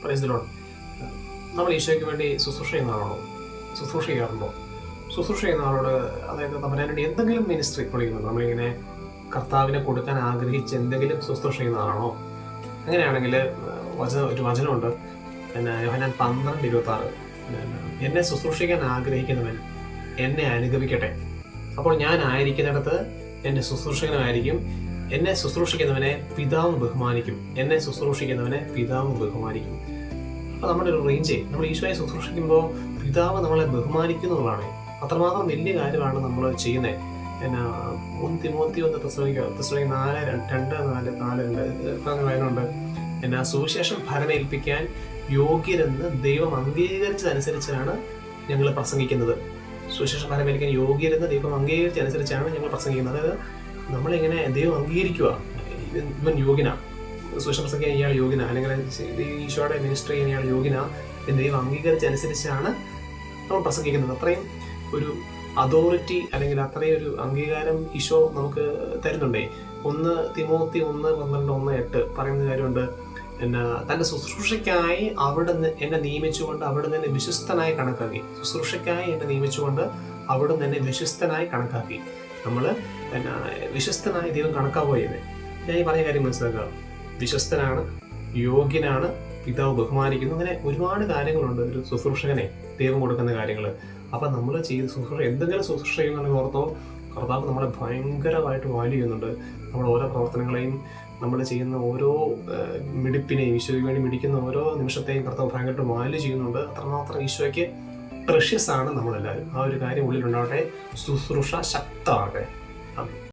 Praise the Lord. നമ്മൾ ഈശോയ്ക്ക് വേണ്ടി ശുശ്രൂഷ ചെയ്യാറുണ്ടോ? ശുശ്രൂഷ ചെയ്യുന്ന ആളോട്, അതായത് തമ്പുരാന് വേണ്ടി എന്തെങ്കിലും മിനിസ്ട്രി വിളിക്കുന്നുണ്ടോ? നമ്മളിങ്ങനെ കർത്താവിനെ കൊടുക്കാൻ ആഗ്രഹിച്ച് എന്തെങ്കിലും ശുശ്രൂഷ ചെയ്യുന്ന ആളാണോ? അങ്ങനെയാണെങ്കിൽ ഒരു വചനമുണ്ട്, യോഹന്നാൻ 12:26, എന്നെ ശുശ്രൂഷിക്കാൻ ആഗ്രഹിക്കുന്നവൻ എന്നെ അനുഗമിക്കട്ടെ, അപ്പോൾ ഞാൻ ആയിരിക്കുന്നിടത്ത് എൻ്റെ ശുശ്രൂഷകനായിരിക്കും. എന്നെ ശുശ്രൂഷിക്കുന്നവനെ പിതാവ് ബഹുമാനിക്കും. അപ്പോൾ നമ്മുടെ ഒരു റേഞ്ച്, നമ്മൾ ഈശോയെ ശുശ്രൂഷിക്കുമ്പോൾ പിതാവ് നമ്മളെ ബഹുമാനിക്കുന്നതാണ്. അത്രമാത്രം വലിയ കാര്യമാണ് നമ്മൾ ചെയ്യുന്നത്. തിമോത്തി 4:2-4 സുവിശേഷം ഭരമേൽപ്പിക്കാൻ യോഗ്യരെന്ന് ദൈവം അംഗീകരിച്ചതനുസരിച്ചാണ് ഞങ്ങൾ പ്രസംഗിക്കുന്നത്. സുവിശേഷം ഭരമേൽപ്പിക്കാൻ യോഗ്യരെന്ന് ദൈവം അംഗീകരിച്ചതനുസരിച്ചാണ് ഞങ്ങൾ പ്രസംഗിക്കുന്നത്. അതായത് നമ്മളിങ്ങനെ ദൈവം അംഗീകരിക്കുക, ഇവൻ യോഗ്യന, സുവിശേഷം പ്രസംഗിക്കാൻ ഇയാൾ യോഗ്യന, അല്ലെങ്കിൽ ഈശോയുടെ മിനിസ്ട്രി ചെയ്യാൻ ഇയാൾ യോഗ്യന എന്ന് ദൈവം അംഗീകരിച്ചതനുസരിച്ചാണ് നമ്മൾ പ്രസംഗിക്കുന്നത്. അത്രയും ഒരു അതോറിറ്റി അല്ലെങ്കിൽ അത്രയും ഒരു അംഗീകാരം ഈശോ നമുക്ക് തരുന്നുണ്ടേ. 1 തിമോത്തി 1:12-1:8 പറയുന്ന കാര്യമുണ്ട്, തൻ്റെ ശുശ്രൂഷയ്ക്കായി അവിടുന്ന് എന്നെ നിയമിച്ചുകൊണ്ട് അവിടുന്ന് എന്നെ വിശ്വസ്തനായി കണക്കാക്കി. നമ്മൾ വിശ്വസ്തനായി ദൈവം കണക്കാവുക ചെയ്യുന്നത്. ഞാൻ ഈ പറഞ്ഞ കാര്യം മനസ്സിലാക്കുക. വിശ്വസ്തനാണ്, യോഗ്യനാണ്, പിതാവ് ബഹുമാനിക്കുന്നു. അങ്ങനെ ഒരുപാട് കാര്യങ്ങളുണ്ട് ഒരു ശുശ്രൂഷകനെ ദൈവം കൊടുക്കുന്ന കാര്യങ്ങൾ. അപ്പം നമ്മൾ എന്തെങ്കിലും ശുശ്രൂഷ ചെയ്യുന്നുണ്ടെങ്കിൽ ഓർത്തോ, കർത്താവ് നമ്മളെ ഭയങ്കരമായിട്ട് വാല്യൂ ചെയ്യുന്നുണ്ട്. നമ്മുടെ ഓരോ പ്രവർത്തനങ്ങളെയും, നമ്മൾ ചെയ്യുന്ന ഓരോ മിടിപ്പിനെയും, ഈശോയ്ക്ക് വേണ്ടി മിടിക്കുന്ന ഓരോ നിമിഷത്തെയും കർത്താവ് ഭയങ്കരമായിട്ട് വാല്യൂ ചെയ്യുന്നുണ്ട്. അത്രമാത്രം ഈശോയ്ക്ക് പ്രഷ്യസ് ആണ് നമ്മളെല്ലാവരും. ആ ഒരു കാര്യം ഉള്ളിലുണ്ടാവട്ടെ. ശുശ്രൂഷ ശക്തമാകട്ടെ.